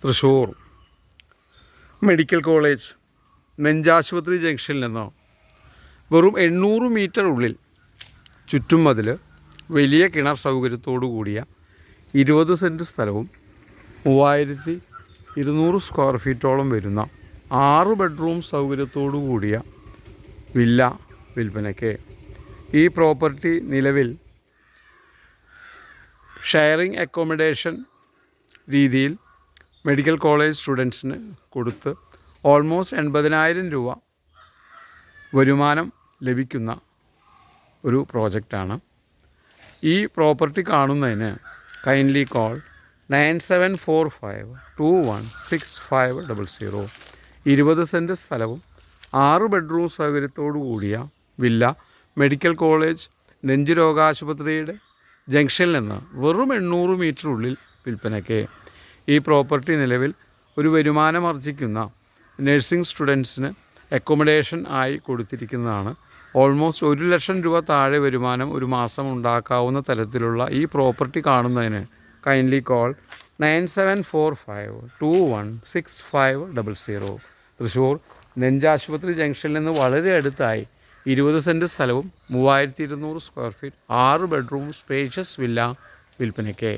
Thrissur medical college നെഞ്ചാശുപത്രി ജംഗ്ഷനിൽ നിന്ന് വെറും 800 മീറ്റർ ഉള്ളിൽ ചുറ്റുമതിൽ വലിയ കിണർ സൗകര്യത്തോടു കൂടിയ 20 സെൻറ്റ് സ്ഥലവും 3200 സ്ക്വയർ ഫീറ്റോളം വരുന്ന 6 ബെഡ്റൂം സൗകര്യത്തോടു കൂടിയ വില്ല വിൽപ്പനയ്ക്ക്. ഈ പ്രോപ്പർട്ടി നിലവിൽ ഷെയറിംഗ് അക്കോമഡേഷൻ രീതിയിൽ മെഡിക്കൽ കോളേജ് സ്റ്റുഡൻസിന് കൊടുത്ത് ഓൾമോസ്റ്റ് 80,000 രൂപ വരുമാനം ലഭിക്കുന്ന ഒരു പ്രോജക്റ്റാണ്. ഈ പ്രോപ്പർട്ടി കാണുന്നതിന് കൈൻഡ്ലി കോൾ 9745216500. 20 സെൻറ്റ് സ്ഥലവും 6 ബെഡ്റൂം സൗകര്യത്തോടു കൂടിയ വില്ല മെഡിക്കൽ കോളേജ് നെഞ്ചുരോഗാശുപത്രിയുടെ ജംഗ്ഷനിൽ നിന്ന് വെറും 800 മീറ്റർ ഉള്ളിൽ വിൽപ്പനയ്ക്ക്. ഈ പ്രോപ്പർട്ടി നിലവിൽ ഒരു വരുമാനമർജിക്കുന്ന നഴ്സിംഗ് സ്റ്റുഡൻസിന് അക്കോമഡേഷൻ ആയി കൊടുത്തിരിക്കുന്നതാണ്. ഓൾമോസ്റ്റ് 1 ലക്ഷം രൂപ താഴെ വരുമാനം ഒരു മാസം ഉണ്ടാക്കാവുന്ന തരത്തിലുള്ള ഈ പ്രോപ്പർട്ടി കാണുന്നതിന് കൈൻഡ്ലി കോൾ 9745216500. തൃശ്ശൂർ നെഞ്ചാശുപത്രി ജംഗ്ഷനിൽ നിന്ന് വളരെ അടുത്തായി 20 സെൻറ്റ് സ്ഥലവും 3200 square feet 6 bedroom spacious villa വിൽപ്പനയ്ക്ക്.